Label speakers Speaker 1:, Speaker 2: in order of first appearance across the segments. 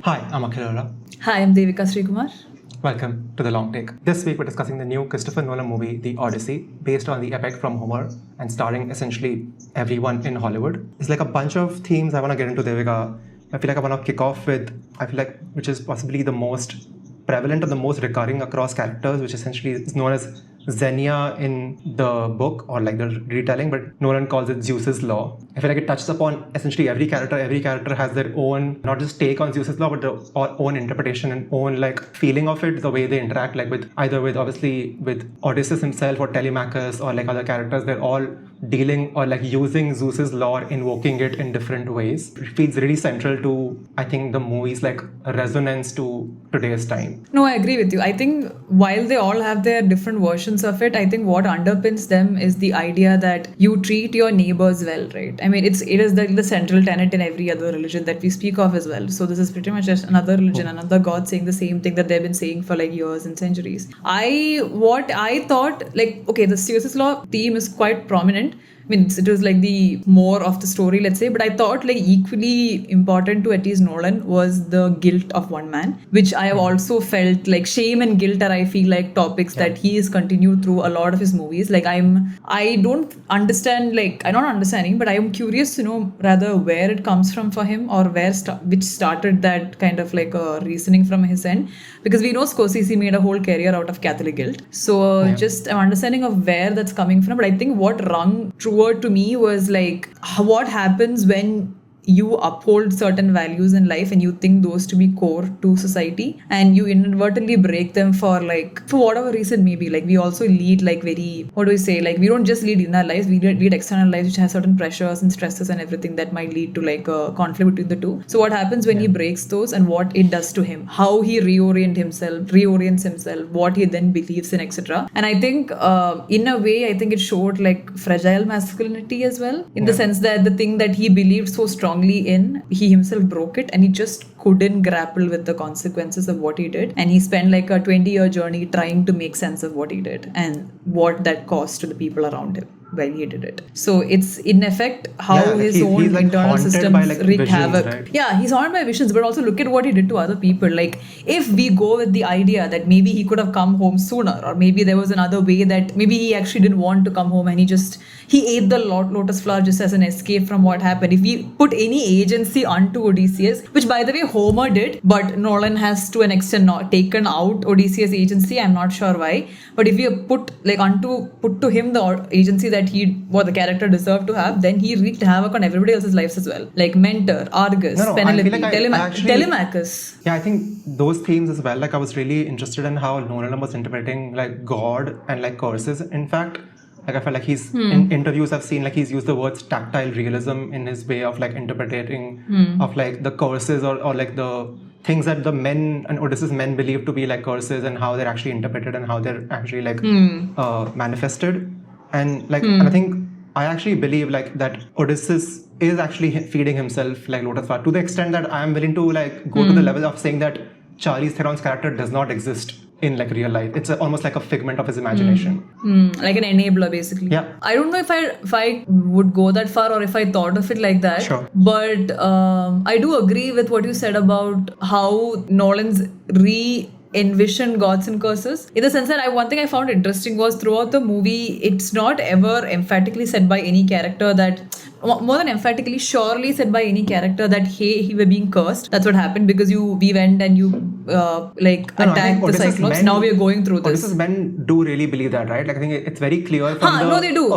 Speaker 1: Hi, I'm Akhil.
Speaker 2: Hi, I'm Devika Srikumar.
Speaker 1: Welcome to The Long Take. This week we're discussing the new Christopher Nolan movie, The Odyssey, based on the epic from Homer and starring essentially everyone in Hollywood. It's like a bunch of themes I want to get into, Devika. I feel like I want to kick off with, which is possibly the most prevalent or the most recurring across characters, which essentially is known as Xenia in the book or like the retelling, but Nolan calls it Zeus's law. I feel like it touches upon essentially every character. Every character has their own, not just take on Zeus's law, but their own interpretation and own like feeling of it, the way they interact, like with either with obviously with Odysseus himself or Telemachus or like other characters. They're all dealing or like using Zeus's law, invoking it in different ways. It feels really central to, I think, the movie's like resonance to today's time.
Speaker 2: No, I agree with you. I think while they all have their different versions of it, I think what underpins them is the idea that you treat your neighbors well, right? I mean, it is the central tenet in every other religion that we speak of as well. So this is pretty much just another religion, another god saying the same thing that they've been saying for like years and centuries. What I thought, like, okay, the Zeus's law theme is quite prominent. I mean, it was like the more of the story, let's say, but I thought like equally important to at least Nolan was the guilt of one man, which I have also felt like shame and guilt are, I feel like, topics that he has continued through a lot of his movies. Like I don't understand, like I'm not understanding, but I am curious to know rather where it comes from for him or which started that kind of like a reasoning from his end, because we know Scorsese made a whole career out of Catholic guilt. So just an understanding of where that's coming from. But I think what rung true to me was like what happens when you uphold certain values in life and you think those to be core to society and you inadvertently break them for whatever reason maybe. Like we also lead like very, what do we say, like we don't just lead in our lives, we lead external lives which has certain pressures and stresses and everything that might lead to like a conflict between the two. So what happens when he breaks those and what it does to him, how he reorients himself, what he then believes in, etc. And I think in a way I think it showed like fragile masculinity as well, in the sense that the thing that he believed so strongly in, he himself broke it and he just couldn't grapple with the consequences of what he did, and he spent like a 20-year journey trying to make sense of what he did and what that caused to the people around him when he did it. So it's in effect how his own
Speaker 1: he's like
Speaker 2: internal systems
Speaker 1: by, like,
Speaker 2: wreak
Speaker 1: visions,
Speaker 2: havoc.
Speaker 1: right?
Speaker 2: Yeah, he's haunted by visions, but also look at what he did to other people. Like if we go with the idea that maybe he could have come home sooner, or maybe there was another way that maybe he actually didn't want to come home and he ate the lotus flower just as an escape from what happened. If we put any agency onto Odysseus, which by the way Homer did, but Nolan has to an extent not taken out Odysseus' agency, I'm not sure why. But if you put to him the agency that what the character deserved to have, then he wreaked havoc on everybody else's lives as well. Like Mentor, Argus, Penelope, Telemachus.
Speaker 1: Yeah, I think those themes as well. Like I was really interested in how Nolan was interpreting like God and like curses. In fact, like I felt like he's in interviews I've seen, like he's used the words tactile realism in his way of like interpreting of like the curses or like the things that the men and Odysseus' men believe to be like curses, and how they're actually interpreted and how they're actually like manifested. And like and I think I actually believe like that Odysseus is actually feeding himself like lotus flower, to the extent that I am willing to like go to the level of saying that Charlize Theron's character does not exist in like real life. It's almost like a figment of his imagination.
Speaker 2: Like an enabler basically.
Speaker 1: Yeah.
Speaker 2: I don't know if I would go that far or if I thought of it like that.
Speaker 1: Sure.
Speaker 2: But I do agree with what you said about how Nolan's envision gods and curses, in the sense that one thing I found interesting was throughout the movie it's not ever emphatically said by any character that, more than emphatically, surely said by any character that hey, he were being cursed, that's what happened because we went and you attacked the Cyclops, now we are going through this.
Speaker 1: Odysseus' men do really believe that, right? Like I think it's very clear from the
Speaker 2: they do.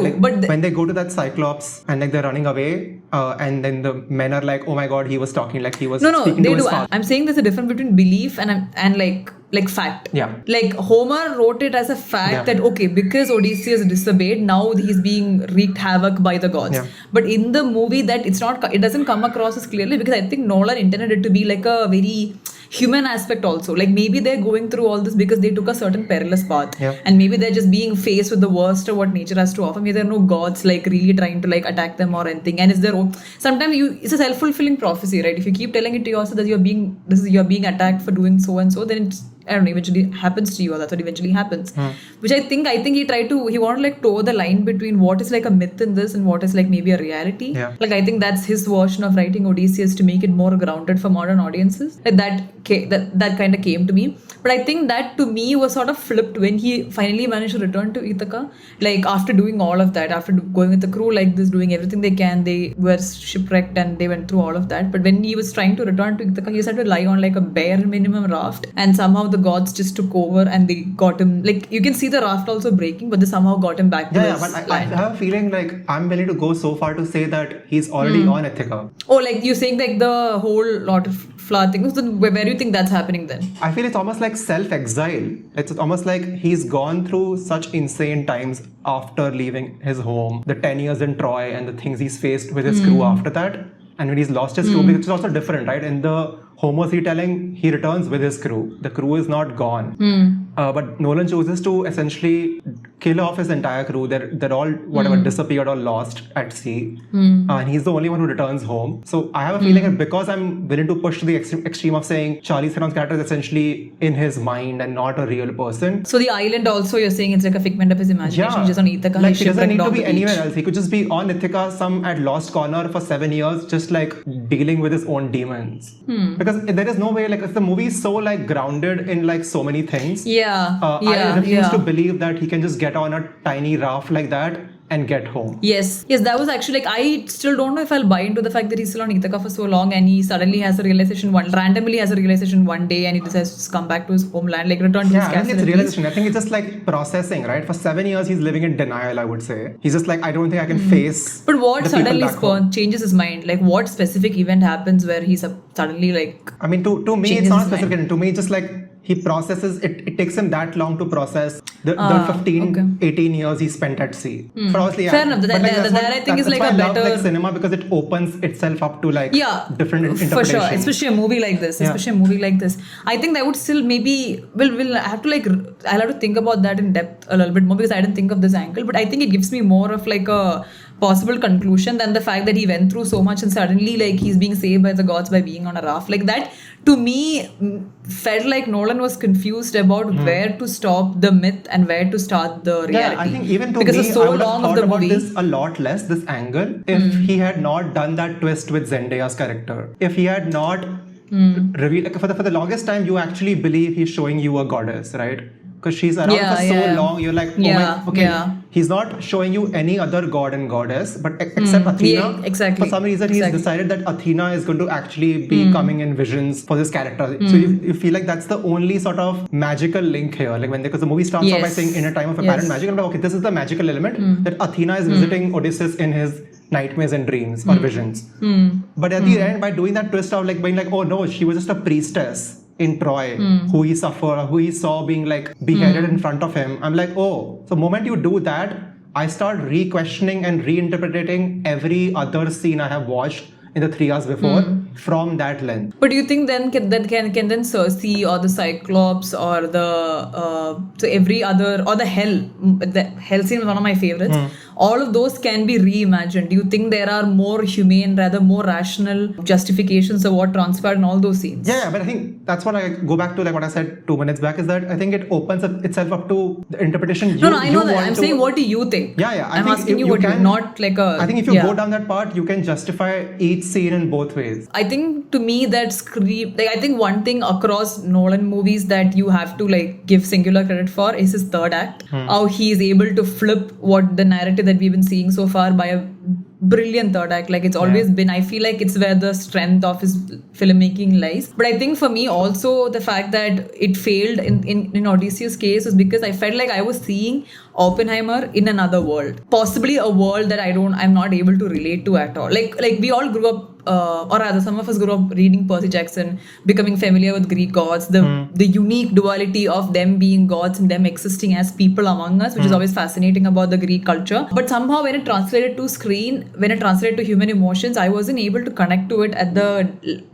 Speaker 1: Like,
Speaker 2: but
Speaker 1: when they go to that Cyclops and like they're running away and then the men are like, oh my god, he was talking like he was speaking to his father.
Speaker 2: I'm saying there's a difference between belief and like fact.
Speaker 1: Yeah.
Speaker 2: Like Homer wrote it as a fact that okay, because Odysseus disobeyed, now he's being wreaked havoc by the gods.
Speaker 1: Yeah.
Speaker 2: But in the movie it doesn't come across as clearly, because I think Nolan intended it to be like a very human aspect also. Like maybe they're going through all this because they took a certain perilous path, and maybe they're just being faced with the worst of what nature has to offer. Maybe there are no gods like really trying to like attack them or anything, and it's their own. Sometimes it's a self-fulfilling prophecy, right? If you keep telling it to yourself that you're being attacked for doing so and so, then I don't know, eventually happens to you, or that's what eventually happens. Which I think he wanted to like toe the line between what is like a myth in this and what is like maybe a reality.
Speaker 1: Yeah.
Speaker 2: Like I think that's his version of writing Odysseus to make it more grounded for modern audiences. Like that kind of came to me. But I think that to me was sort of flipped when he finally managed to return to Ithaca. Like after doing all of that, after going with the crew like this, doing everything they can, they were shipwrecked and they went through all of that. But when he was trying to return to Ithaca, he just had to lie on like a bare minimum raft, and somehow the gods just took over and they got him. Like you can see the raft also breaking, but they somehow got him back to his
Speaker 1: but I
Speaker 2: land.
Speaker 1: have a feeling like I'm willing to go so far to say that he's already on Ithaca.
Speaker 2: Oh, like you're saying like the whole lot of flower thing. So where do you think that's happening then?
Speaker 1: I feel it's almost like self-exile. It's almost like he's gone through such insane times after leaving his home, the 10 years in Troy and the things he's faced with his crew after that. And when he's lost his crew, because it's also different, right? In the Homer's retelling, he returns with his crew. The crew is not gone. But Nolan chooses to essentially kill off his entire crew. They're all disappeared or lost at sea. And he's the only one who returns home. So I have a feeling that because I'm willing to push to the extreme of saying Charlize Theron's character is essentially in his mind and not a real person.
Speaker 2: So the island also, you're saying it's like a figment of his imagination. He's just on Ithaca.
Speaker 1: Like he doesn't need to be anywhere else. He could just be on Ithaca, some at Lost Corner for 7 years, just like dealing with his own demons. Because there is no way, like if the movie is so like grounded in like so many things, I refuse to believe that he can just get on a tiny raft like that and get home.
Speaker 2: Yes, that was actually like, I still don't know if I'll buy into the fact that he's still on Ithaca for so long and he suddenly has a realization randomly has a realization one day and he decides to come back to his homeland, like return to his castle.
Speaker 1: I think it's realization. I think it's just like processing, right? For 7 years he's living in denial, I would say. He's just like, I don't think I can face.
Speaker 2: But what suddenly changes his mind? Like what specific event happens where he's suddenly like...
Speaker 1: I mean, to me it's not specific. To me it's just like he processes it takes him that long to process the 18 years he spent at sea.
Speaker 2: Fair enough. That I think is like a better...
Speaker 1: I love cinema because it opens itself up to like different interpretations.
Speaker 2: For sure, especially a movie like this. I think that would still maybe... I'll have to think about that in depth a little bit more because I didn't think of this angle. But I think it gives me more of like a possible conclusion than the fact that he went through so much and suddenly like he's being saved by the gods by being on a raft. Like that to me felt like Nolan was confused about where to stop the myth and where to start the reality.
Speaker 1: Yeah, I think even to
Speaker 2: because
Speaker 1: me,
Speaker 2: so
Speaker 1: I would have
Speaker 2: long
Speaker 1: thought
Speaker 2: of the
Speaker 1: about
Speaker 2: movie.
Speaker 1: this a lot less, this angle, if he had not done that twist with Zendaya's character. If he had not revealed, like for the longest time, you actually believe he's showing you a goddess, right? Because she's around for so long, you're like, he's not showing you any other god and goddess, but except Athena.
Speaker 2: Exactly.
Speaker 1: For some reason, he's decided that Athena is going to actually be coming in visions for this character. So you feel like that's the only sort of magical link here. Like because the movie starts off by saying in a time of apparent magic, I'm like, okay, this is the magical element that Athena is visiting Odysseus in his nightmares and dreams or visions. But at the end, by doing that twist of like being like, oh no, she was just a priestess in Troy who he suffered, who he saw being like beheaded in front of him. I'm like, oh, so the moment you do that, I start re-questioning and reinterpreting every other scene I have watched in the 3 hours before from that lens.
Speaker 2: But do you think then can then Circe or the Cyclops or the so every other or the hell scene was one of my favorites. All of those can be reimagined. Do you think there are more humane, rather more rational justifications of what transpired in all those scenes?
Speaker 1: Yeah, but I think that's what I go back to, like what I said 2 minutes back, is that I think it opens itself up to the interpretation.
Speaker 2: No, I know that. I'm saying, what do you think?
Speaker 1: I'm
Speaker 2: asking you what you not like a...
Speaker 1: I think if you go down that part, you can justify each scene in both ways.
Speaker 2: I think to me that's I think one thing across Nolan movies that you have to like give singular credit for is his third act. How he is able to flip what the narrative that we've been seeing so far by a brilliant third act. Like it's always been, I feel like it's where the strength of his filmmaking lies. But I think for me also the fact that it failed in Odysseus' case was because I felt like I was seeing Oppenheimer in another world, possibly a world that I'm not able to relate to at all. Like we all grew up, or rather some of us grew up reading Percy Jackson, becoming familiar with Greek gods, the unique duality of them being gods and them existing as people among us, which is always fascinating about the Greek culture. But somehow when it translated to screen, when it translated to human emotions, I wasn't able to connect to it at the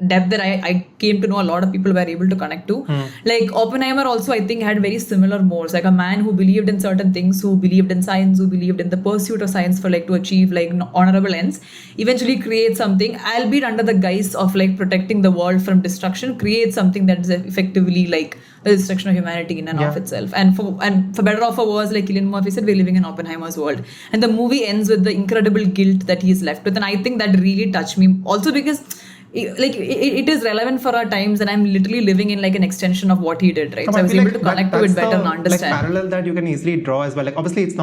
Speaker 2: depth that I came to know a lot of people were able to connect to. Like Oppenheimer also, I think, had very similar modes. Like a man who believed in certain things, who believed in science, who believed in the pursuit of science for like to achieve like honorable ends, eventually create something. albeit under the guise of like protecting the world from destruction, create something that is effectively like the destruction of humanity in and of itself. And for better or for worse, like Cillian Murphy said, we're living in Oppenheimer's world. And the movie ends with the incredible guilt that he's left with. And I think that really touched me. Also because it is relevant for our times, and I'm literally living in like an extension of what he did, right? So I was able to connect to it better and understand.
Speaker 1: Like parallel that you can easily draw as well. Like obviously it's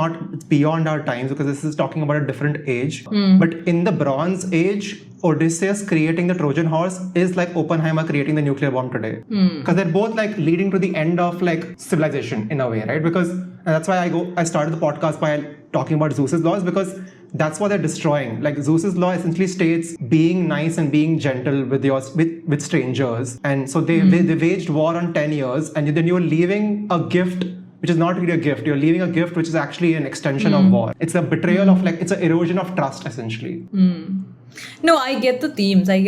Speaker 1: beyond our times because this is talking about a different age. But in the Bronze Age, Odysseus creating the Trojan horse is like Oppenheimer creating the nuclear bomb today. Because they're both like leading to the end of like civilization in a way, right? Because and that's why I started the podcast by talking about Zeus's laws, because that's what they're destroying. Like Zeus's law essentially states being nice and being gentle with strangers, and so they waged war on 10 years, and then you're leaving a gift which is not really a gift. You're leaving a gift which is actually an extension of war. It's a betrayal of like, it's an erosion of trust essentially.
Speaker 2: No, I get the themes. I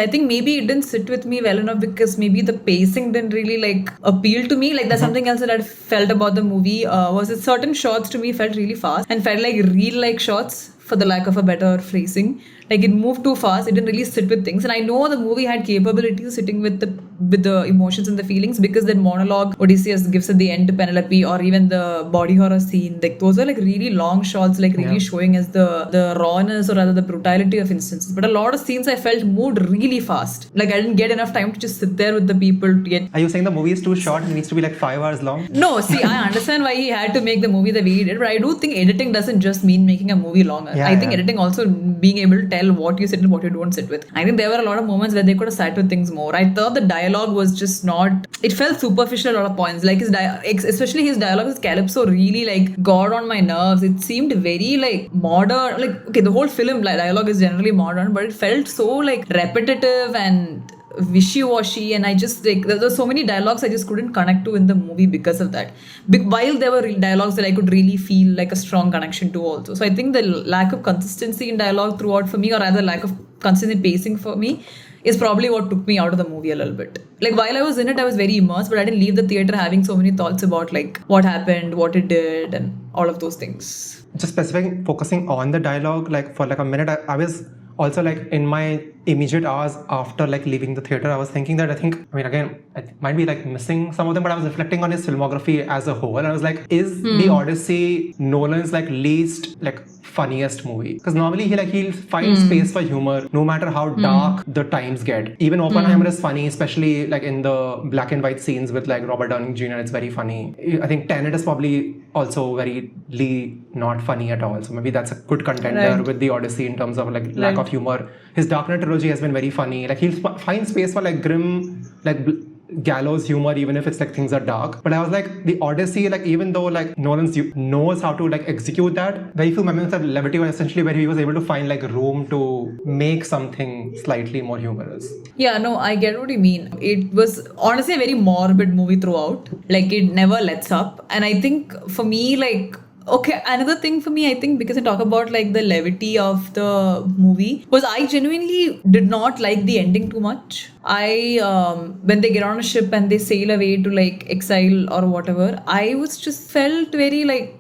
Speaker 2: think maybe it didn't sit with me well enough because maybe the pacing didn't really like appeal to me. Like that's something else that I felt about the movie was that certain shots to me felt really fast and felt like real-like shots, for the lack of a better phrasing. Like it moved too fast. It didn't really sit with things. And I know the movie had capabilities of sitting with the emotions and the feelings, because that monologue Odysseus gives at the end to Penelope, or even the body horror scene, like those are like really long shots, like really showing as the rawness or rather the brutality of instances. But a lot of scenes I felt moved really fast. Like I didn't get enough time to just sit there with the people to get.
Speaker 1: Are you saying the movie is too short and needs to be like 5 hours long?
Speaker 2: No, see, I understand why he had to make the movie the way he did, but I do think editing doesn't just mean making a movie longer. I think editing also being able to tell what you sit and what you don't sit with. I think there were a lot of moments where they could have sat with things more. I thought the dialogue was just not, it felt superficial at a lot of points. Like especially his dialogue with Calypso really like got on my nerves. It seemed very like modern. Like, okay, the whole film dialogue is generally modern, but it felt so like repetitive and wishy-washy, and I just like there's so many dialogues I just couldn't connect to in the movie because of that. While there were dialogues that I could really feel like a strong connection to also. So I think the lack of consistency in dialogue throughout for me, or rather lack of consistent pacing for me, is probably what took me out of the movie a little bit. Like while I was in it, I was very immersed, but I didn't leave the theater having so many thoughts about like what happened, what it did, and all of those things.
Speaker 1: Just focusing on the dialogue, like for like a minute, I was also like in my immediate hours after like leaving the theater, I was thinking that I might be like missing some of them, but I was reflecting on his filmography as a whole, and I was like, is The Odyssey Nolan's like least like funniest movie? Because normally he'll find space for humor no matter how dark the times get. Even Oppenheimer is funny, especially like in the black and white scenes with like Robert Downey Jr. It's very funny. I think Tenet is probably also very not funny at all, so maybe that's a good contender with The Odyssey in terms of like lack of humor. His Dark Knight trilogy has been very funny. Like he'll find space for like grim, like gallows humor, even if it's like things are dark. But I was like, The Odyssey, like even though like Nolan knows how to like execute that, very few moments of levity were essentially where he was able to find like room to make something slightly more humorous.
Speaker 2: Yeah, no, I get what you mean. It was honestly a very morbid movie throughout. Like it never lets up. And I think for me, like, okay, another thing for me, I think, because I talk about like the levity of the movie, was I genuinely did not like the ending too much. When they get on a ship and they sail away to like exile or whatever, I was just felt very like,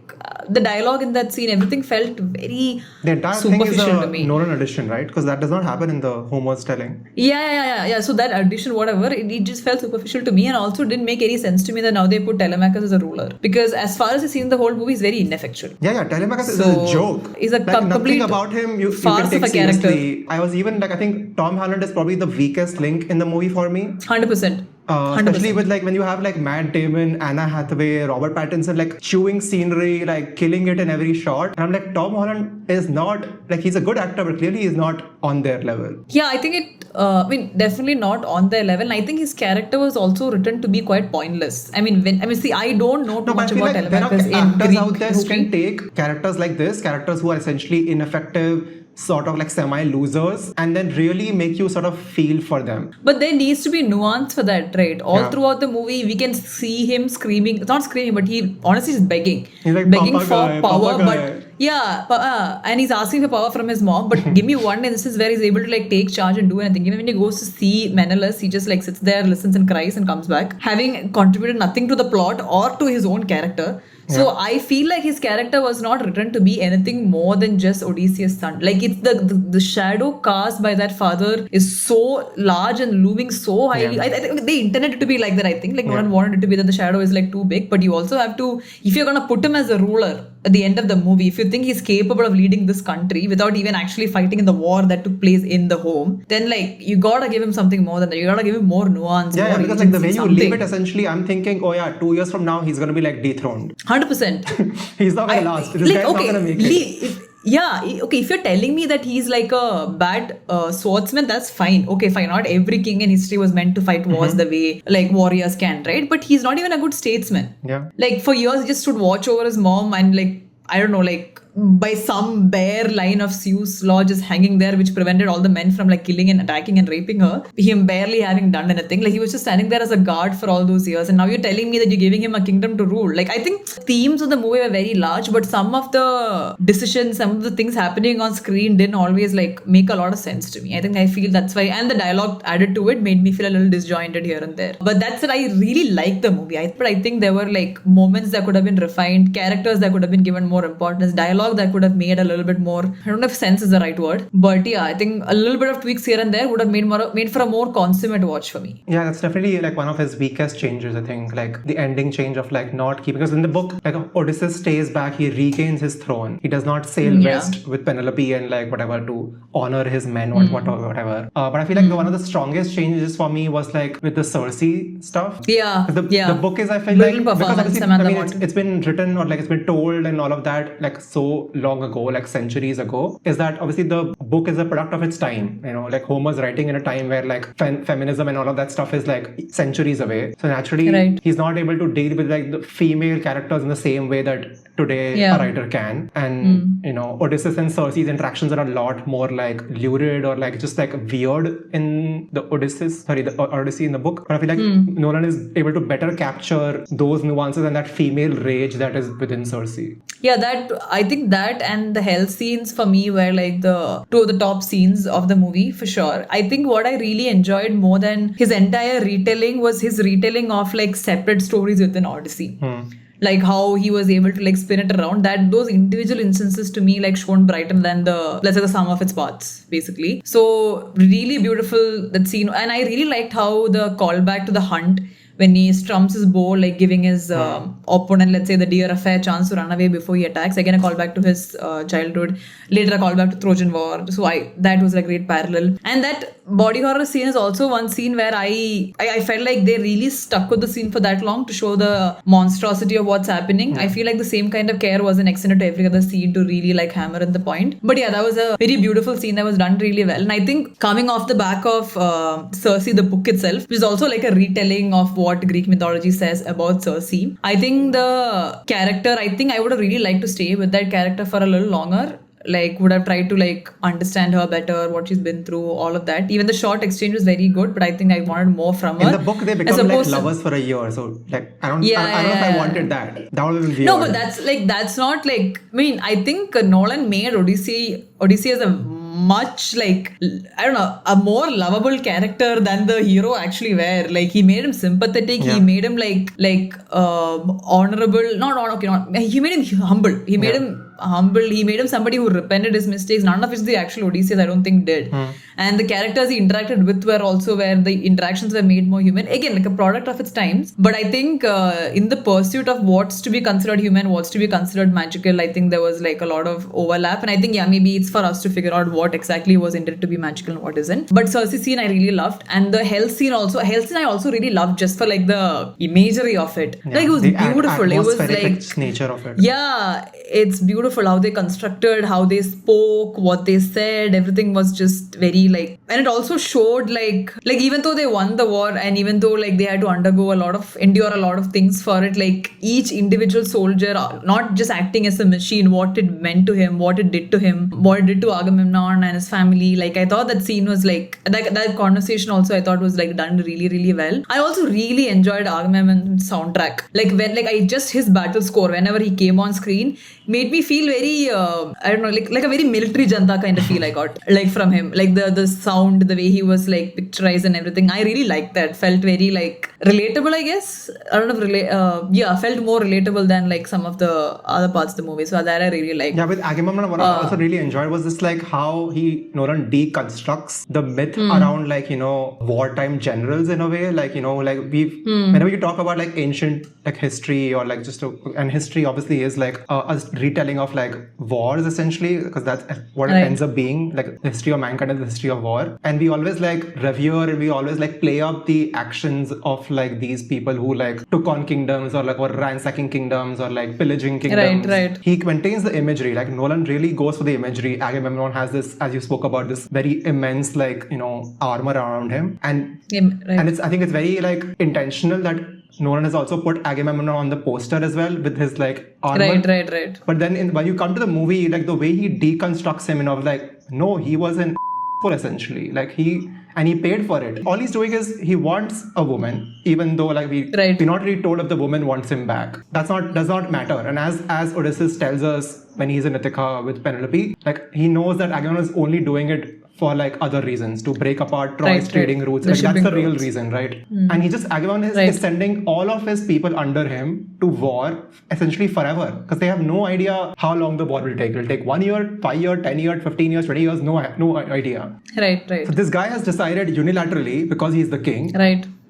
Speaker 2: the dialogue in that scene, everything felt very
Speaker 1: the entire
Speaker 2: superficial
Speaker 1: thing is
Speaker 2: to me.
Speaker 1: Nolan addition, right? Because that does not happen in the Homer's telling.
Speaker 2: Yeah. So that addition, whatever, it just felt superficial to me, and also didn't make any sense to me that now they put Telemachus as a ruler. Because as far as I see in the whole movie, is very ineffectual.
Speaker 1: Yeah, Telemachus is a joke.
Speaker 2: He's a
Speaker 1: like,
Speaker 2: complete
Speaker 1: nothing about him you can take seriously. I was even like, I think Tom Holland is probably the weakest link in the movie for me.
Speaker 2: 100%.
Speaker 1: Especially with like when you have like Matt Damon, Anna Hathaway, Robert Pattinson like chewing scenery, like killing it in every shot. And I'm like, Tom Holland is not like, he's a good actor, but clearly he's not on their level.
Speaker 2: Yeah, I think definitely not on their level. And I think his character was also written to be quite pointless. I don't know too much about Telemachus in
Speaker 1: actors
Speaker 2: Greek
Speaker 1: out there who
Speaker 2: history.
Speaker 1: can take characters like this, characters who are essentially ineffective, sort of like semi-losers, and then really make you sort of feel for them.
Speaker 2: But there needs to be nuance for that, right? Throughout the movie, we can see him screaming. It's not screaming, but he honestly is begging.
Speaker 1: He's like,
Speaker 2: begging
Speaker 1: Papa
Speaker 2: for
Speaker 1: guy,
Speaker 2: power.
Speaker 1: Papa
Speaker 2: But
Speaker 1: guy.
Speaker 2: yeah, and he's asking for power from his mom. But give me one instance where he's able to like take charge and do anything. Even when he goes to see Menelaus, he just like sits there, listens and cries and comes back, having contributed nothing to the plot or to his own character. So I feel like his character was not written to be anything more than just Odysseus' son. Like it's the shadow cast by that father is so large and looming so highly.
Speaker 1: Yeah.
Speaker 2: I think they intended it to be like that. I think like no one wanted it to be that the shadow is like too big. But you also have to, if you're gonna put him as a ruler at the end of the movie, if you think he's capable of leading this country without even actually fighting in the war that took place in the home, then like you gotta give him something more than that. You gotta give him more nuance.
Speaker 1: Yeah,
Speaker 2: more
Speaker 1: because like the way
Speaker 2: agency,
Speaker 1: you leave
Speaker 2: something.
Speaker 1: it, essentially, I'm thinking, oh yeah, 2 years from now he's gonna be like dethroned.
Speaker 2: 100%.
Speaker 1: He's not gonna last. This guy's not gonna make it.
Speaker 2: If you're telling me that he's like a bad swordsman, that's fine. Okay, fine. Not every king in history was meant to fight wars the way like warriors can, right? But he's not even a good statesman.
Speaker 1: Yeah.
Speaker 2: Like for years, he just stood watch over his mom and like, I don't know, like by some bare line of Zeus law just hanging there, which prevented all the men from like killing and attacking and raping her. Him barely having done anything. Like he was just standing there as a guard for all those years. And now you're telling me that you're giving him a kingdom to rule. Like I think themes of the movie were very large, but some of the decisions, some of the things happening on screen didn't always like make a lot of sense to me. I feel that's why, and the dialogue added to it made me feel a little disjointed here and there. But that's it. I really liked the movie. But I think there were like moments that could have been refined, characters that could have been given more importance, dialogue that could have made a little bit more, I don't know if sense is the right word, but yeah, I think a little bit of tweaks here and there would have made for a more consummate watch for me.
Speaker 1: Yeah, that's definitely like one of his weakest changes, I think. Like the ending change of like not keeping, because in the book, like Odysseus stays back, he regains his throne. He does not sail west with Penelope and like whatever to honor his men or whatever. But I feel like one of the strongest changes for me was like with the Cersei stuff.
Speaker 2: Yeah.
Speaker 1: The book is, I feel
Speaker 2: Brilliant
Speaker 1: like, because
Speaker 2: performance,
Speaker 1: obviously,
Speaker 2: Samantha
Speaker 1: it's been written or like it's been told and all of that like so long ago, like centuries ago, is that obviously the book is a product of its time. You know, like Homer's writing in a time where like feminism and all of that stuff is like centuries away. So naturally, he's not able to deal with like the female characters in the same way that today a writer can. And you know, Odysseus and Cersei's interactions are a lot more like lurid or like just like weird in the Odyssey in the book. But I feel like Nolan is able to better capture those nuances and that female rage that is within Cersei.
Speaker 2: Yeah, I think that and the hell scenes for me were like the two of the top scenes of the movie for sure. I think what I really enjoyed more than his entire retelling was his retelling of like separate stories within Odyssey. Like how he was able to like spin it around, that those individual instances to me like shone brighter than the, let's say, the sum of its parts basically. So really beautiful that scene, and I really liked how the callback to the hunt when he strums his bow, like giving his opponent, let's say the deer, a fair chance to run away before he attacks. Again, a callback to his childhood. Later, a callback to Trojan War. So that was a great parallel. And that body horror scene is also one scene where I felt like they really stuck with the scene for that long to show the monstrosity of what's happening. I feel like the same kind of care wasn't extended to every other scene to really like hammer in the point. But yeah, that was a very beautiful scene that was done really well. And I think coming off the back of Circe, the book itself, which is also like a retelling of what Greek mythology says about Circe. I think the character, I would have really liked to stay with that character for a little longer. Like would have tried to like understand her better, what she's been through, all of that. Even the short exchange was very good, but I think I wanted more from her.
Speaker 1: In the book, they become like lovers for a year. So like I don't know if I wanted that. That would have been weird.
Speaker 2: No, but that's not like, I mean, I think Nolan made Odyssey as a much like, I don't know, a more lovable character than the hero actually were. Like he made him sympathetic, he made him like honorable, he made him humble. He made him humble, he made him somebody who repented his mistakes, none of which the actual Odysseus I don't think did. And the characters he interacted with were also where the interactions were made more human, again like a product of its times. But I think in the pursuit of what's to be considered human, what's to be considered magical, I think there was like a lot of overlap. And I think maybe it's for us to figure out what exactly was intended to be magical and what isn't. But Circe scene I really loved, and the hell scene I also really loved just for like the imagery of it. Like it was beautiful. It was like
Speaker 1: nature of it.
Speaker 2: Yeah, it's beautiful how they constructed, how they spoke, what they said, everything was just very like, and it also showed like even though they won the war and even though like they had to endure a lot of things for it, like each individual soldier not just acting as a machine, what it meant to him, what it did to him, what it did to Agamemnon and his family. Like I thought that scene was like that conversation also I thought was like done really, really well. I also really enjoyed Agamemnon's soundtrack. Like when his battle score whenever he came on screen made me feel very I don't know, like a very military janta kind of feel I got like from him. Like the sound, the way he was like picturized and everything, I really liked that. Felt very like relatable, I guess. I don't know if felt more relatable than like some of the other parts of the movie. So that I really liked.
Speaker 1: Yeah, with Agamemnon, what I also really enjoyed was just like how Nolan deconstructs the myth around like, wartime generals in a way. Like, like whenever you talk about like ancient like history or like and history obviously is like a retelling of like wars essentially, because that's what it ends up being. Like the history of mankind is the history of war. And we always like revere and we always like play up the actions of like these people who like took on kingdoms or like were ransacking kingdoms or like pillaging kingdoms.
Speaker 2: Right.
Speaker 1: He maintains the imagery. Like Nolan really goes for the imagery. Agamemnon has this, as you spoke about, this very immense like armor around him, and I think it's very like intentional that Nolan has also put Agamemnon on the poster as well with his like armor.
Speaker 2: Right.
Speaker 1: But then when you come to the movie, like the way he deconstructs him, like no, he was an essentially, like he paid for it. All he's doing is he wants a woman, even though like we're not really told if the woman wants him back. Does not matter. And as Odysseus tells us when he's in Ithaca with Penelope, like he knows that Agamemnon is only doing it for like other reasons, to break apart Troy's trading routes. Like that's the real reason, right? And Agamemnon is sending all of his people under him to war essentially forever, because they have no idea how long the war will take. It will take 1 year, 5 years, 10 years, 15 years, 20 years, no idea.
Speaker 2: Right.
Speaker 1: So this guy has decided unilaterally, because he's the king,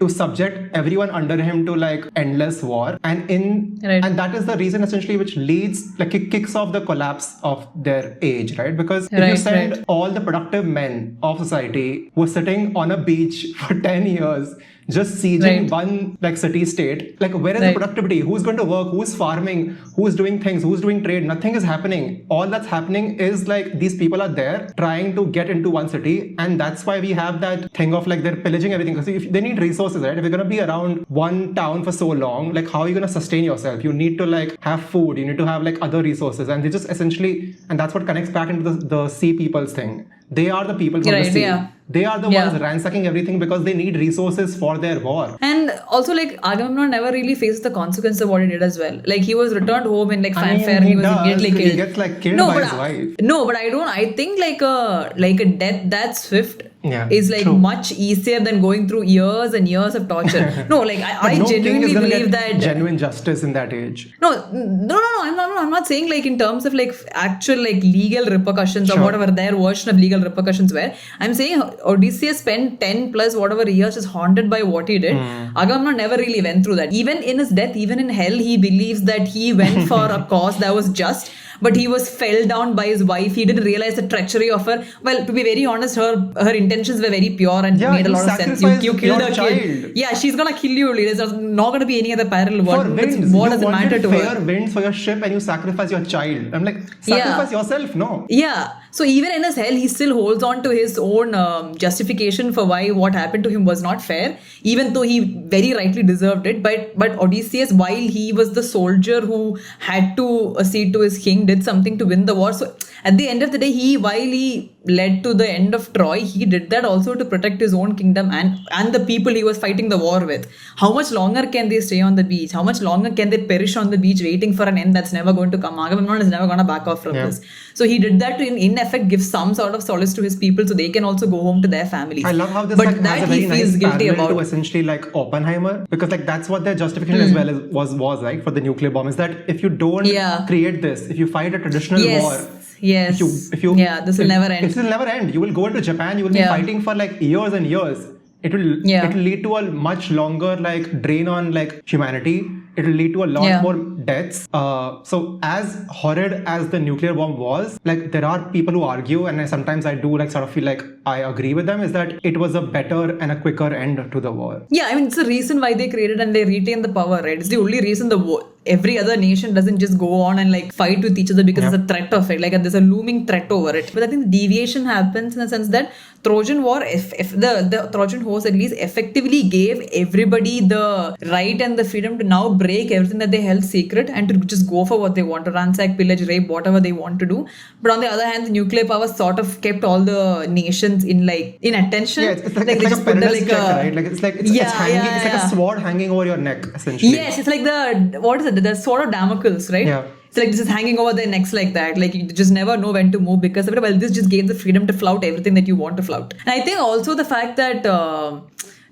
Speaker 1: to subject everyone under him to like endless war, and and that is the reason essentially which leads like it kicks off the collapse of their age, right? Because if you send all the productive men of society who are sitting on a beach for 10 years just sieging one like city state, like where is the productivity? Who's going to work? Who's farming? Who's doing things? Who's doing trade? Nothing is happening. All that's happening is like these people are there trying to get into one city, and that's why we have that thing of like they're pillaging everything, because if they need resources, right? If you're going to be around one town for so long, like how are you going to sustain yourself? You need to like have food, you need to have like other resources, and they just essentially, and that's what connects back into the sea people's thing. They are the people from the sea. They are the ones ransacking everything because they need resources for their war.
Speaker 2: And also, like, Agamemnon never really faced the consequence of what he did as well. Like, he was returned home in like fanfare. He was immediately killed.
Speaker 1: He gets like killed by his wife.
Speaker 2: No, but I think like a death that swift is like much easier than going through years and years of torture. No, like I genuinely believe that
Speaker 1: genuine justice in that age.
Speaker 2: No. I'm not saying like in terms of like actual like legal repercussions or whatever their version of legal repercussions were. I'm saying Odysseus spent 10 plus whatever years just haunted by what he did. Agamemnon never really went through that. Even in his death, even in hell, he believes that he went for a cause that was just. But he was fell down by his wife. He didn't realize the treachery of her. Well, to be very honest, her intentions were very pure and made a lot of sense. You killed her child. Yeah, she's gonna kill you. There's not gonna be any other parallel one. What does it matter to her?
Speaker 1: Fair winds for your ship and you sacrifice your child. I'm like, sacrifice yourself, no?
Speaker 2: Yeah. So even in his hell, he still holds on to his own justification for why what happened to him was not fair, even though he very rightly deserved it. But Odysseus, while he was the soldier who had to accede to his king, did something to win the war. So at the end of the day, while he led to the end of Troy, he did that also to protect his own kingdom and the people he was fighting the war with. How much longer can they stay on the beach? How much longer can they perish on the beach waiting for an end that's never going to come? Agamemnon is never going to back off from this. So he did that to in effect give some sort of solace to his people so they can also go home to their families.
Speaker 1: I love how this has a very nice parallel to essentially like Oppenheimer, because like that's what their justification as well was right for the nuclear bomb, is that if you don't create this, if you fight a traditional war,
Speaker 2: this will never end.
Speaker 1: It will never end. You will go into Japan, you will be fighting for like years and years. It will lead to a much longer like drain on like humanity. It will lead to a lot more deaths. So as horrid as the nuclear bomb was, like there are people who argue, and sometimes I do like sort of feel like I agree with them, is that it was a better and a quicker end to the war.
Speaker 2: Yeah, I mean it's the reason why they created and they retain the power, right? It's the only reason the war. Every other nation doesn't just go on and like fight with each other because there's a threat of it. Like there's a looming threat over it. But I think the deviation happens in the sense that Trojan War, if the Trojan horse at least effectively gave everybody the right and the freedom to now break everything that they held secret and to just go for what they want, to ransack, pillage, rape, whatever they want to do. But on the other hand, the nuclear power sort of kept all the nations in attention.
Speaker 1: Yeah, it's like a perilous check, right? Like it's like a sword hanging over your neck, essentially.
Speaker 2: Yes, it's like the sword of Damocles, right?
Speaker 1: Yeah.
Speaker 2: It's like this is hanging over their necks like that. Like you just never know when to move because of it. Well, this just gave the freedom to flout everything that you want to flout. And I think also the fact that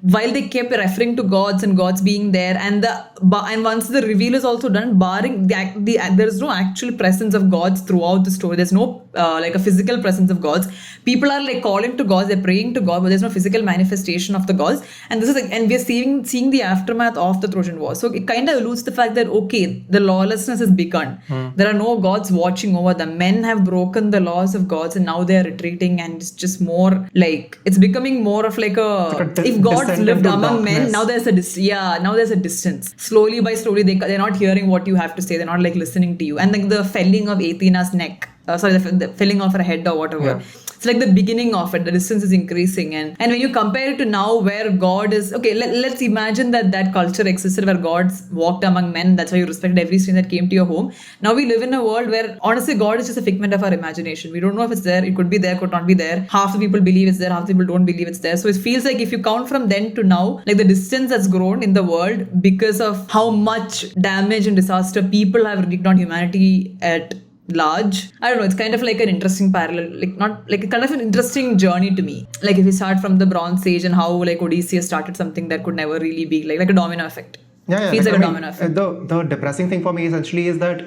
Speaker 2: while they kept referring to gods and gods being there, and once the reveal is also done, barring there is no actual presence of gods throughout the story. There's no like a physical presence of gods. People are like calling to gods, they're praying to God, but there's no physical manifestation of the gods. And this is like, and we're seeing the aftermath of the Trojan War. So it kind of alludes to the fact that okay, the lawlessness has begun. There are no gods watching over them. Men have broken the laws of gods, and now they are retreating, and it's just more like it's becoming more of like if gods lived among men, now there's a distance. Slowly they're not hearing what you have to say. They're not like listening to you. And like the felling of Athena's neck. The felling of her head or whatever.
Speaker 1: Yeah.
Speaker 2: It's like the beginning of it. The distance is increasing, and when you compare it to now, where God is okay. Let's imagine that culture existed where gods walked among men. That's why you respected every stranger that came to your home. Now we live in a world where honestly God is just a figment of our imagination. We don't know if it's there. It could be there, could not be there. Half the people believe it's there, half the people don't believe it's there. So it feels like if you count from then to now, like the distance that's grown in the world because of how much damage and disaster people have wreaked on humanity at large. I don't know, it's kind of like an interesting parallel, like not like kind of an interesting journey to me. Like if you start from the Bronze Age and how like Odysseus started something that could never really be like a domino effect.
Speaker 1: Yeah,
Speaker 2: feels like a domino effect.
Speaker 1: The depressing thing for me essentially is that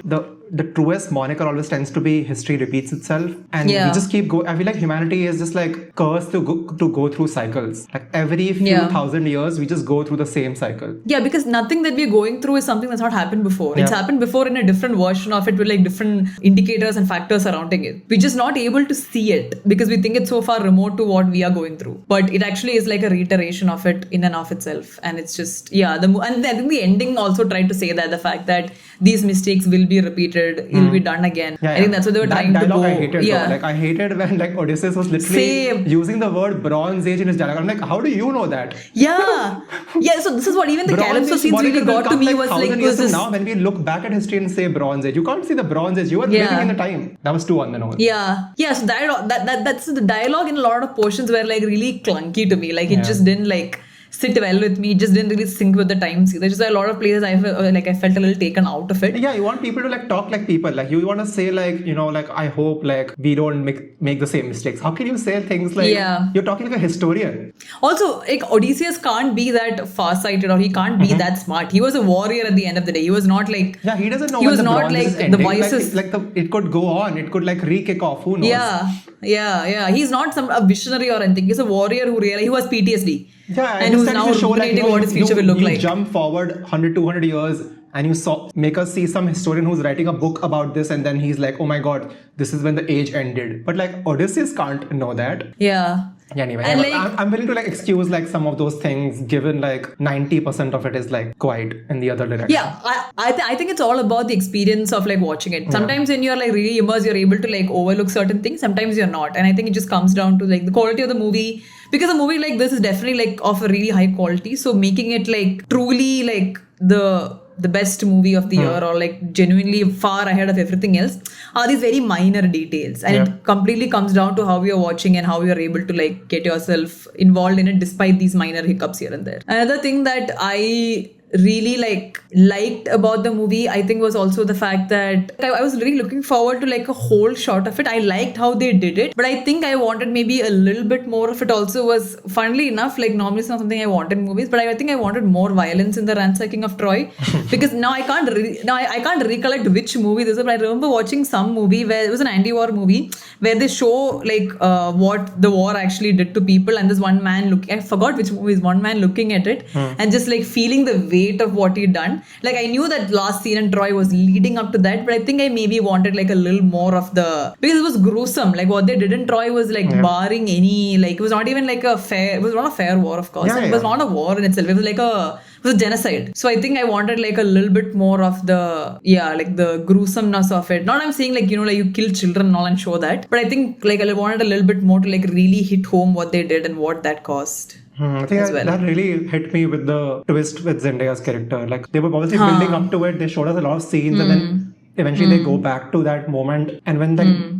Speaker 1: the truest moniker always tends to be history repeats itself, and we just keep going. I feel like humanity is just like cursed to go through cycles. Like every few thousand years, we just go through the same cycle.
Speaker 2: Yeah, because nothing that we're going through is something that's not happened before. It's happened before in a different version of it with like different indicators and factors surrounding it. We're just not able to see it because we think it's so far remote to what we are going through. But it actually is like a reiteration of it in and of itself. And it's just, and I think the ending also tried to say that the fact that these mistakes will be repeated, it'll be done again. I think that's what they were trying to go.
Speaker 1: I hated, like I hated when like Odysseus was literally using the word Bronze Age in his dialogue. I'm like, how do you know that?
Speaker 2: So this is what even the Calypso scenes really got to me was like
Speaker 1: now when we look back at history and say Bronze Age, you can't see the Bronze Age. You were living in the time. That was too unknown.
Speaker 2: So that's the dialogue in a lot of portions were like really clunky to me. Like it just didn't like sit well with me. It just didn't really sync with the times. There's just a lot of places I felt a little taken out of it.
Speaker 1: Yeah, you want people to like talk like people. Like you want to say like, you know, like I hope like we don't make the same mistakes. How can you say things like you're talking like a historian?
Speaker 2: Also, like Odysseus can't be that far-sighted or he can't be that smart. He was a warrior at the end of the day. He was not like
Speaker 1: he doesn't know.
Speaker 2: He was not like the wisest.
Speaker 1: It could go on. It could like re-kick off. Who knows?
Speaker 2: Yeah. He's not a visionary or anything. He's a warrior who has PTSD.
Speaker 1: Yeah,
Speaker 2: and who's now ruminating what his future will look like.
Speaker 1: You jump forward 100, 200 years and you make us see some historian who's writing a book about this, and then he's like, oh my god, this is when the age ended. But like Odysseus can't know that. Anyway, I'm willing to like excuse like some of those things given like 90% of it is like quite in the other direction.
Speaker 2: I think it's all about the experience of like watching it. Sometimes when you're like really immersed, you're able to like overlook certain things. Sometimes you're not. And I think it just comes down to like the quality of the movie. Because a movie like this is definitely like of a really high quality. So making it like truly like the best movie of the year or like genuinely far ahead of everything else are these very minor details, and it completely comes down to how you're watching and how you're able to like get yourself involved in it despite these minor hiccups here and there. Another thing that I really liked about the movie, I think, was also the fact that I was really looking forward to like a whole shot of it. I liked how they did it, but I think I wanted maybe a little bit more of it also. Was funnily enough, like normally it's not something I want in movies, but I think I wanted more violence in the ransacking of Troy because now I can't recollect which movie this is, but I remember watching some movie where it was an anti-war movie where they show like what the war actually did to people, and this one man I forgot which movie is, one man looking at it and just like feeling the weight of what he'd done. Like I knew that last scene in Troy was leading up to that, but I think I maybe wanted like a little more of because it was gruesome. Like what they did in Troy was like barring any, like it was not even like it was not a fair war, of course. It was not a war in itself. It was like it was a genocide. So I think I wanted like a little bit more of like the gruesomeness of it. Not I'm saying like, you know, like you kill children and all and show that, but I think like I wanted a little bit more to like really hit home what they did and what that cost.
Speaker 1: I think that really hit me with the twist with Zendaya's character. Like they were obviously building up to it. They showed us a lot of scenes and then eventually they go back to that moment. And when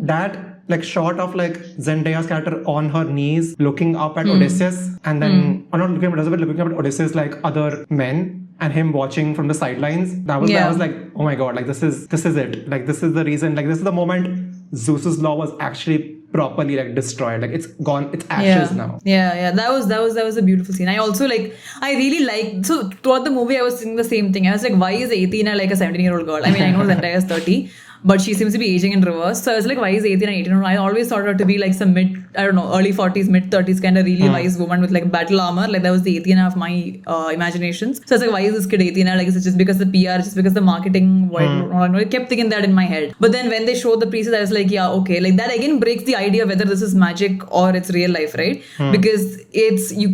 Speaker 1: that like shot of like Zendaya's character on her knees looking up at Odysseus, and then not looking at Odysseus but looking up at Odysseus like other men, and him watching from the sidelines, that was like, oh my god, like this is it. Like this is the reason, like this is the moment Zeus's law was actually properly like destroyed. Like it's gone, it's ashes now.
Speaker 2: Yeah. That was a beautiful scene. I also I really like, so throughout the movie I was thinking the same thing. I was like, why is Athena like a 17-year-old girl? I mean, I know Zendaya is 30, but she seems to be aging in reverse. So I was like, why is Athena 18? I always thought her to be like some early 40s, mid 30s kind of really wise woman with like battle armor. Like that was the Athena of my imaginations. So I was like, why is this kid Athena? Like, is it just because the PR, just because the marketing? I kept thinking that in my head. But then when they showed the priestess, I was like, yeah, okay. Like that again breaks the idea whether this is magic or it's real life, right? Because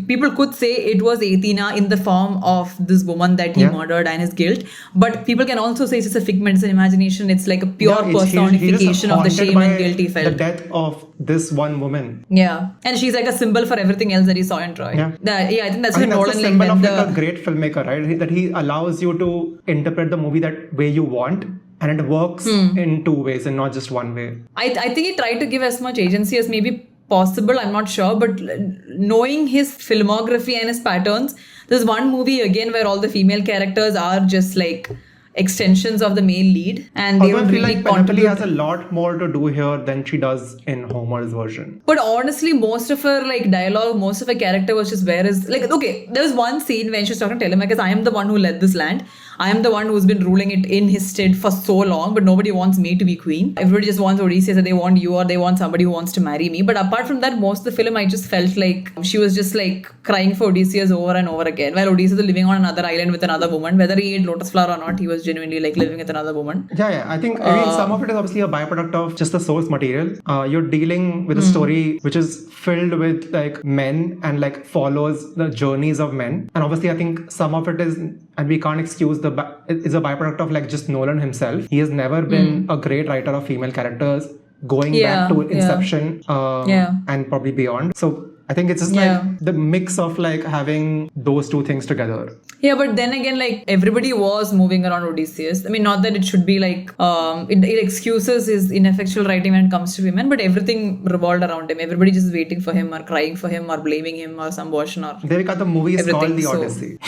Speaker 2: people could say it was Athena in the form of this woman that he murdered and his guilt. But people can also say it's just a figment, it's an imagination. It's like a pure personification of the shame and guilt he felt.
Speaker 1: The death of this one woman.
Speaker 2: Yeah, and she's like a symbol for everything else that he saw in Troy.
Speaker 1: Yeah,
Speaker 2: I think that's what Nolan
Speaker 1: a symbol of like a great filmmaker, right? That he allows you to interpret the movie that way you want, and it works in two ways and not just one way.
Speaker 2: I think he tried to give as much agency as maybe possible. I'm not sure, but knowing his filmography and his patterns, there's one movie again where all the female characters are just like extensions of the male lead, and they don't really
Speaker 1: contribute. Penelope has a lot more to do here than she does in Homer's version.
Speaker 2: But honestly, most of her like dialogue, most of her character was just there was one scene when she's talking to Telemachus, I am the one who led this land. I am the one who's been ruling it in his stead for so long, but nobody wants me to be queen. Everybody just wants Odysseus, and they want you, or they want somebody who wants to marry me. But apart from that, most of the film, I just felt like she was just like crying for Odysseus over and over again. While Odysseus is living on another island with another woman, whether he ate lotus flower or not, he was genuinely like living with another woman.
Speaker 1: Yeah. I think some of it is obviously a byproduct of just the source material. You're dealing with a story which is filled with like men and like follows the journeys of men. And obviously, I think some of it is, and we can't excuse it's a byproduct of like just Nolan himself. He has never been a great writer of female characters, going back to Inception and probably beyond. So I think it's just like the mix of like having those two things together.
Speaker 2: Yeah, but then again, like everybody was moving around Odysseus. I mean, not that it should be like it excuses his ineffectual writing when it comes to women, but everything revolved around him. Everybody just waiting for him or crying for him or blaming him or some version or.
Speaker 1: Devika, the movie is called The Odyssey.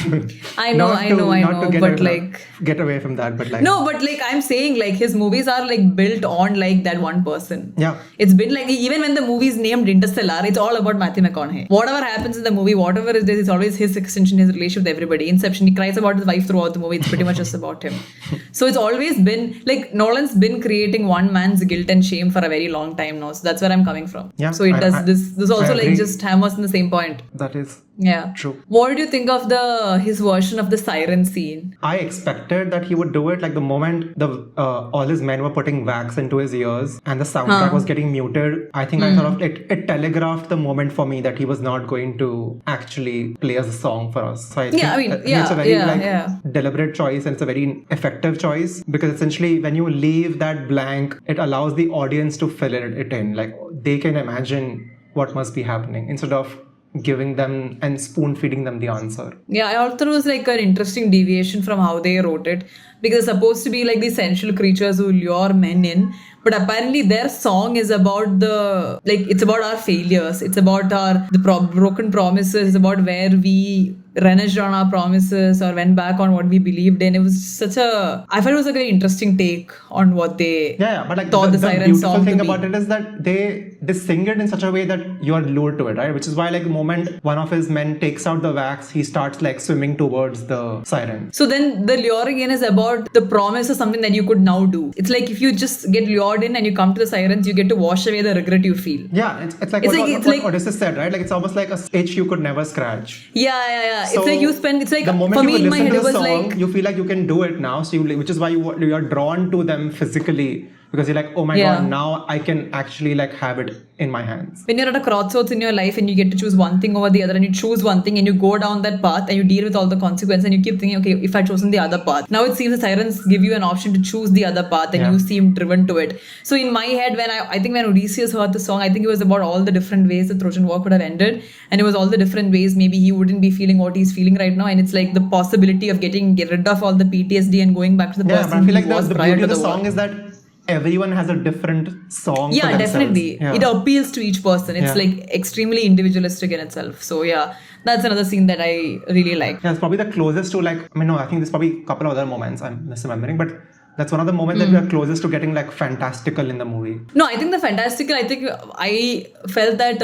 Speaker 2: I know, but like
Speaker 1: get away from that, but like
Speaker 2: no, but like I'm saying, like his movies are like built on like that one person.
Speaker 1: Yeah,
Speaker 2: it's been like even when the movie is named Interstellar, it's all about Matthew McConaughey. Whatever happens in the movie, whatever it is, it's always his extension, his relationship with everybody. Inception, he cries about his wife throughout the movie. It's pretty much just about him. So it's always been like Nolan's been creating one man's guilt and shame for a very long time now. So that's where I'm coming from. Yeah, so it does this also like just hammers in the same point.
Speaker 1: That is true.
Speaker 2: What did you think of his version of the siren scene?
Speaker 1: I expected that he would do it like the moment all his men were putting wax into his ears and the soundtrack was getting muted. I think I sort of it telegraphed the moment for me that he was not going to actually play as a song for us. So I think it's a very deliberate choice, and it's a very effective choice, because essentially when you leave that blank, it allows the audience to fill it in. Like they can imagine what must be happening instead of giving them and spoon feeding them the answer. Yeah,
Speaker 2: I also thought it was like an interesting deviation from how they wrote it, because it's supposed to be like the sensual creatures who lure men in, but apparently their song is about it's about our failures, it's about the broken promises, it's about where we reneged on our promises or went back on what we believed in. It was I felt it was a very interesting take on what they
Speaker 1: but like
Speaker 2: thought the siren song to be.
Speaker 1: The beautiful thing about it is that they sing it in such a way that you are lured to it, right? Which is why like the moment one of his men takes out the wax, he starts like swimming towards the siren.
Speaker 2: So then the luring in is about the promise of something that you could now do. It's like if you just get lured in and you come to the sirens, you get to wash away the regret you feel.
Speaker 1: Yeah, it's like what Odysseus said, right? Like it's almost like a itch you could never scratch.
Speaker 2: Yeah. So it's like
Speaker 1: the moment
Speaker 2: for me
Speaker 1: you
Speaker 2: in my head it was
Speaker 1: song,
Speaker 2: like
Speaker 1: you feel like you can do it now. So which is why you are drawn to them physically, because you're like, oh my god, now I can actually like have it in my hands.
Speaker 2: When you're at a crossroads in your life and you get to choose one thing over the other, and you choose one thing and you go down that path and you deal with all the consequences, and you keep thinking, okay, if I'd chosen the other path. Now it seems the sirens give you an option to choose the other path, and you seem driven to it. So in my head, when I think when Odysseus heard the song, I think it was about all the different ways the Trojan War could have ended, and it was all the different ways maybe he wouldn't be feeling what he's feeling right now, and it's like the possibility of getting rid of all the PTSD and going back to the person
Speaker 1: but I feel like
Speaker 2: he was
Speaker 1: the
Speaker 2: prior
Speaker 1: beauty
Speaker 2: to
Speaker 1: of the
Speaker 2: war.
Speaker 1: song is that everyone has a different song.
Speaker 2: Yeah, definitely. Yeah. It appeals to each person. It's like extremely individualistic in itself. So yeah, that's another scene that I really like.
Speaker 1: Yeah, it's probably the closest to like, I think there's probably a couple of other moments I'm misremembering, but That's one of the moments that we are closest to getting like fantastical in the movie.
Speaker 2: No, I think the fantastical. I think I felt that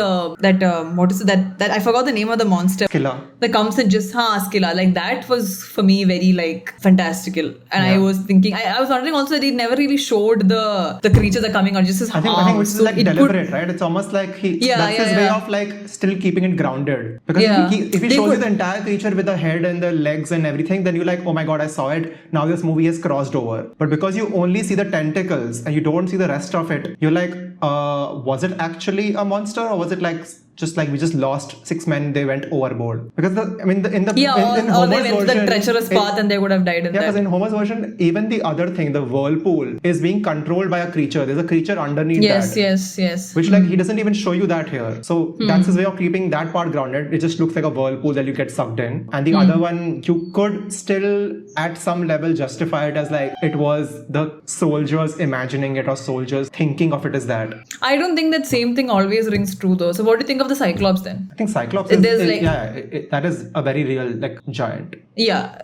Speaker 2: what is it, that I forgot the name of the monster
Speaker 1: Killer.
Speaker 2: that comes and just Skilla. Like that was for me very like fantastical. And I was thinking, I was wondering also that it never really showed the creatures are coming out. Just as
Speaker 1: I think which is like deliberate, right? It's almost like that's his way of like still keeping it grounded. Because if he shows you the entire creature with the head and the legs and everything, then you're like, oh my god, I saw it. Now this movie has crossed over. But because you only see the tentacles and you don't see the rest of it, you're like, was it actually a monster, or was it like just like we just lost 6 men, they went overboard? Because in
Speaker 2: or they went
Speaker 1: version,
Speaker 2: the treacherous path and they would have died in that.
Speaker 1: Because in Homer's version, even the other thing, the whirlpool, is being controlled by a creature. There's a creature underneath that.
Speaker 2: Yes.
Speaker 1: Which like he doesn't even show you that here. So that's his way of keeping that part grounded. It just looks like a whirlpool that you get sucked in. And the other one, you could still at some level justify it as like it was the soldiers imagining it or soldiers thinking of it as that.
Speaker 2: I don't think that same thing always rings true though. So what do you think of the Cyclops then?
Speaker 1: I think Cyclops that is a very real like giant.
Speaker 2: Yeah.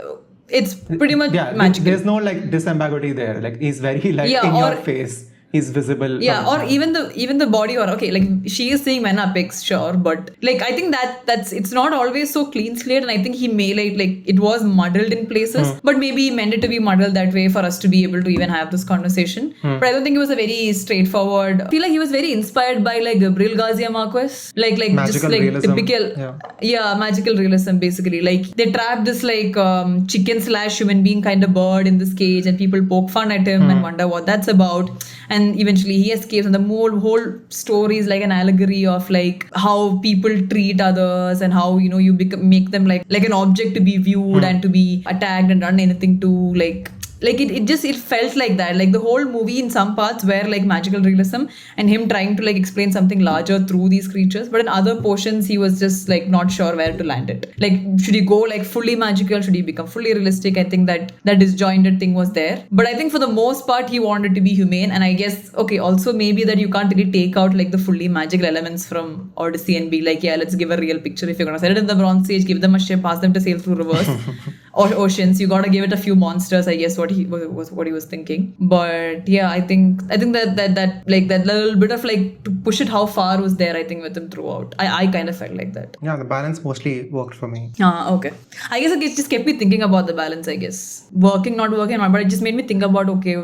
Speaker 2: It's pretty much magical.
Speaker 1: There's no like disambiguity there. Like he's very like in your face. He's visible.
Speaker 2: Yeah, or even the body, or okay, like she is seeing men are pics, sure, but like I think that's it's not always so clean slate, and I think he may like it was muddled in places, but maybe he meant it to be muddled that way for us to be able to even have this conversation. But I don't think it was a very straightforward. I feel like he was very inspired by like Gabriel Garcia Marquez, like magical just like realism. Typical, magical realism basically. Like they trap this like chicken/human being kind of bird in this cage, and people poke fun at him and wonder what that's about. And eventually he escapes, and the whole story is like an allegory of like how people treat others and how you make them like an object to be viewed and to be attacked and done anything to like it felt like that. Like the whole movie in some parts were like magical realism and him trying to like explain something larger through these creatures, but in other portions he was just like not sure where to land it. Like should he go like fully magical, should he become fully realistic? I think that disjointed thing was there, but I think for the most part he wanted to be humane. And I guess also maybe that you can't really take out like the fully magical elements from Odyssey and be like, yeah, let's give a real picture. If you're gonna set it in the Bronze Age, give them a ship, ask them to sail through rivers or oceans, you gotta give it a few monsters, I guess what he was thinking. But yeah, I think that like that little bit of like to push it how far was there, I think, with him throughout. I kind of felt like that.
Speaker 1: Yeah, the balance mostly worked for me.
Speaker 2: Okay. I guess it just kept me thinking about the balance, I guess. Working, not working, but it just made me think about okay,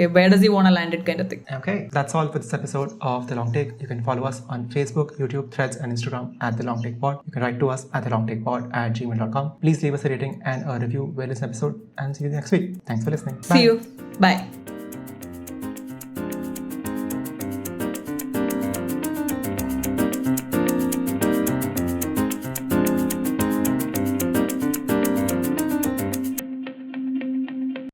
Speaker 2: where does he want to land it kind of thing.
Speaker 1: Okay, that's all for this episode of The Long Take. You can follow us on Facebook, YouTube, Threads and Instagram at thelongtakepod. You can write to us at thelongtakepod@gmail.com. Please leave us a rating and a review where this episode, and see you next week. Thanks for listening.
Speaker 2: See you. Bye.